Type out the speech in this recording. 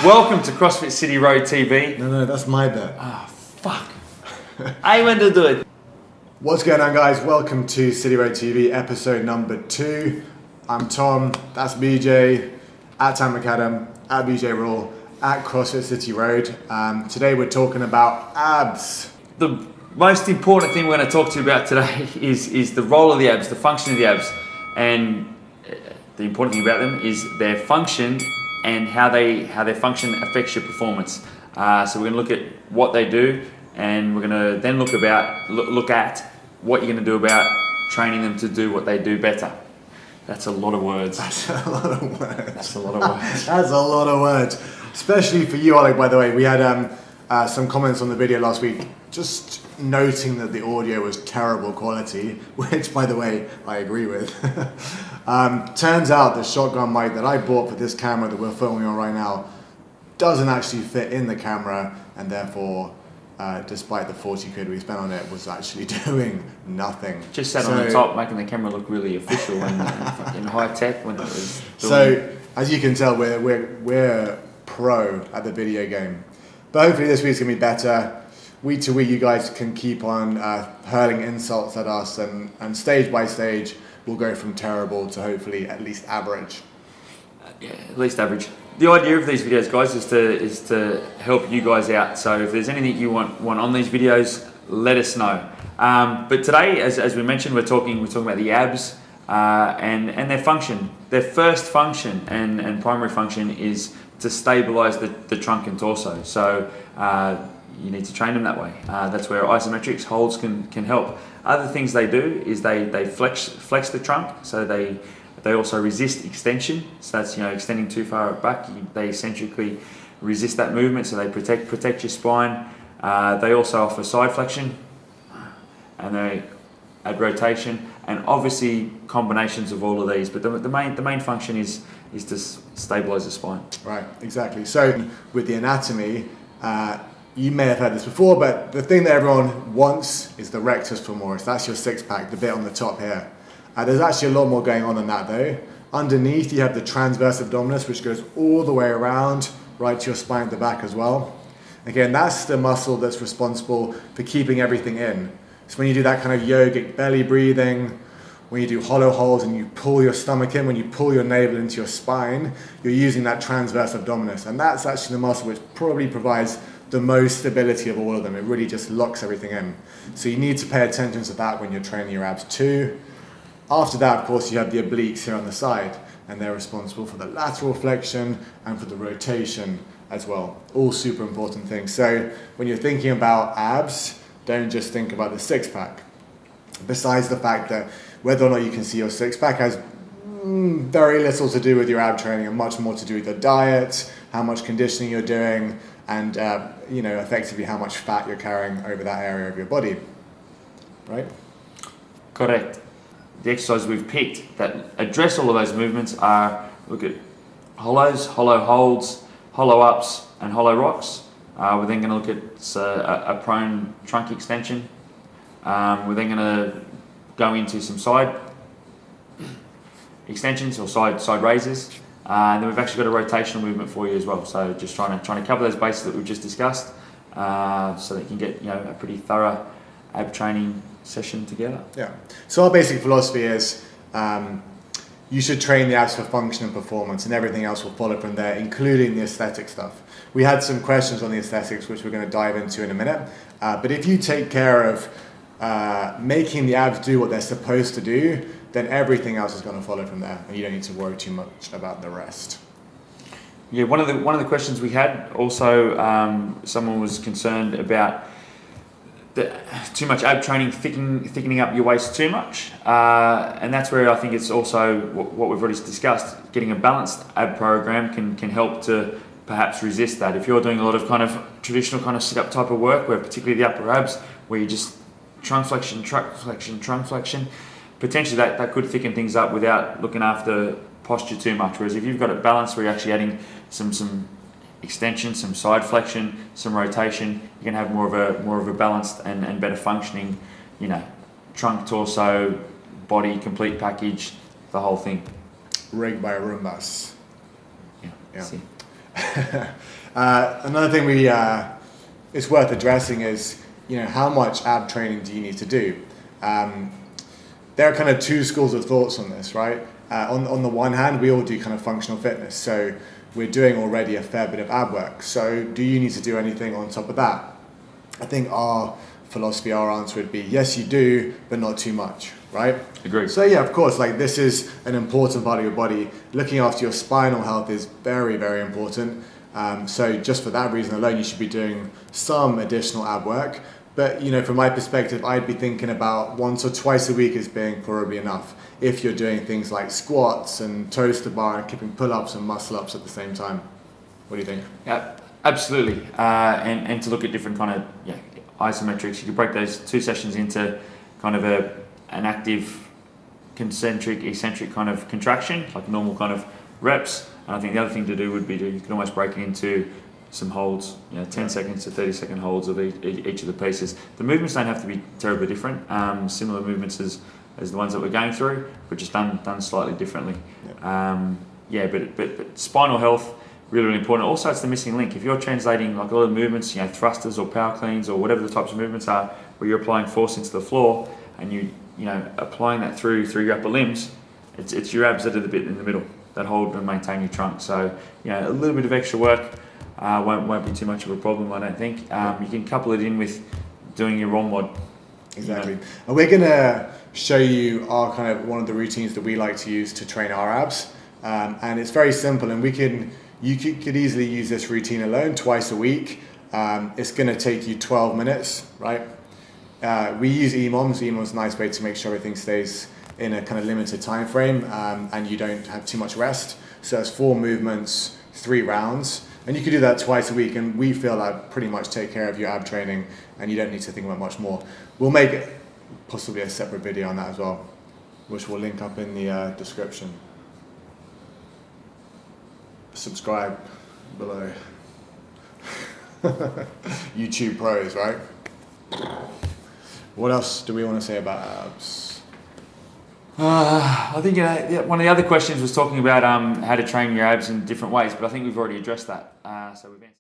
Welcome to CrossFit City Road TV. No, that's my bit. Ah, fuck. I went to do it. What's going on, guys? Welcome to City Road TV, episode number 2. I'm Tom, that's BJ, at Tam McAdam, at BJ Raw, at CrossFit City Road. Today we're talking about abs. The most important thing we're going to talk to you about today is the role of the abs, the function of the abs. And the important thing about them is their function and how their function affects your performance. So we're going to look at what they do, and we're going to then look at what you're going to do about training them to do what they do better. That's a lot of words. That's a lot of words. That's a lot of words. That's a lot of words. Especially for you, Oleg, by the way. We had some comments on the video last week just noting that the audio was terrible quality, which, by the way, I agree with. Turns out the shotgun mic that I bought for this camera that we're filming on right now doesn't actually fit in the camera, and therefore, despite the 40 quid we spent on it, was actually doing nothing. Just sat on the top, making the camera look really official and fucking high tech when it was doing. So, as you can tell, we're pro at the video game. But hopefully this week's going to be better. Week to week, you guys can keep on hurling insults at us, and stage by stage, we'll go from terrible to hopefully at least average. Yeah, at least average. The idea of these videos, guys, is to help you guys out. So if there's anything you want on these videos, let us know. But today, as we mentioned, we're talking about the abs and their function. Their first function and primary function is to stabilize the trunk and torso. So you need to train them that way. That's where isometrics holds can help. Other things they do is they flex the trunk, so they also resist extension. So that's extending too far back. They eccentrically resist that movement, so they protect your spine. They also offer side flexion, and they add rotation, and obviously combinations of all of these. But the main function is to stabilize the spine. Right, exactly. So with the anatomy, you may have heard this before, but the thing that everyone wants is the rectus femoris. That's your six-pack, the bit on the top here. There's actually a lot more going on than that, though. Underneath, you have the transverse abdominis, which goes all the way around, right to your spine at the back as well. Again, that's the muscle that's responsible for keeping everything in. So when you do that kind of yogic belly breathing, when you do hollow holds and you pull your stomach in, when you pull your navel into your spine, you're using that transverse abdominis. And that's actually the muscle which probably provides the most stability of all of them. It really just locks everything in. So you need to pay attention to that when you're training your abs too. After that, of course, you have the obliques here on the side, and they're responsible for the lateral flexion and for the rotation as well. All super important things. So when you're thinking about abs, don't just think about the six-pack. Besides the fact that whether or not you can see your six-pack has very little to do with your ab training and much more to do with your diet, how much conditioning you're doing, and effectively how much fat you're carrying over that area of your body, right? Correct. The exercises we've picked that address all of those movements are, look at hollows, hollow holds, hollow ups, and hollow rocks. We're then going to look at a prone trunk extension. We're then going to go into some side extensions or side raises. And then we've actually got a rotational movement for you as well. So just trying to cover those bases that we've just discussed, so that you can get a pretty thorough ab training session together. Yeah. So our basic philosophy is you should train the abs for function and performance, and everything else will follow from there, including the aesthetic stuff. We had some questions on the aesthetics, which we're going to dive into in a minute. But if you take care of making the abs do what they're supposed to do, then everything else is going to follow from there, and you don't need to worry too much about the rest. Yeah, one of the questions we had also, someone was concerned about too much ab training thickening up your waist too much, and that's where I think it's also what we've already discussed. Getting a balanced ab program can help to perhaps resist that. If you're doing a lot of kind of traditional kind of sit-up type of work, where particularly the upper abs, where you just trunk flexion, potentially that could thicken things up without looking after posture too much. Whereas if you've got it balanced, where you're actually adding some extension, some side flexion, some rotation, you can have more of a balanced and better functioning, trunk, torso, body, complete package, the whole thing. Rigged by Roombas. Yeah. Another thing it's worth addressing is, how much ab training do you need to do? There are kind of two schools of thoughts on this, right? On the one hand, we all do kind of functional fitness, so we're doing already a fair bit of ab work. So do you need to do anything on top of that? I think our philosophy, our answer would be yes, you do, but not too much, right? Agreed. So yeah, of course, like this is an important part of your body. Looking after your spinal health is very, very important. So just for that reason alone, you should be doing some additional ab work. But from my perspective, I'd be thinking about once or twice a week as being probably enough. If you're doing things like squats and toes to bar and keeping pull-ups and muscle-ups at the same time. What do you think? Yeah, absolutely. And to look at different kind of isometrics, you could break those 2 sessions into kind of an active, concentric, eccentric kind of contraction, like normal kind of reps. And I think the other thing to do would be you can almost break it into some holds, 10 seconds to 30-second holds of each of the pieces. The movements don't have to be terribly different. Similar movements as the ones that we're going through, but just done slightly differently. But spinal health, really, really important. Also, it's the missing link. If you're translating like a lot of movements, thrusters or power cleans or whatever the types of movements are, where you're applying force into the floor and you applying that through your upper limbs, it's your abs that are the bit in the middle that hold and maintain your trunk. So a little bit of extra work won't be too much of a problem, I don't think. You can couple it in with doing your ROM mod. Exactly. And we're going to show you our kind of one of the routines that we like to use to train our abs. And it's very simple, and you could easily use this routine alone twice a week. It's going to take you 12 minutes, right? We use EMOMs. EMOMs is a nice way to make sure everything stays in a kind of limited time frame and you don't have too much rest. So it's 4 movements, 3 rounds. And you can do that twice a week, and we feel that pretty much take care of your ab training, and you don't need to think about much more. We'll make possibly a separate video on that as well, which we'll link up in the description. Subscribe below. YouTube pros, right? What else do we want to say about abs? I think one of the other questions was talking about how to train your abs in different ways, but I think we've already addressed that. So we've answered.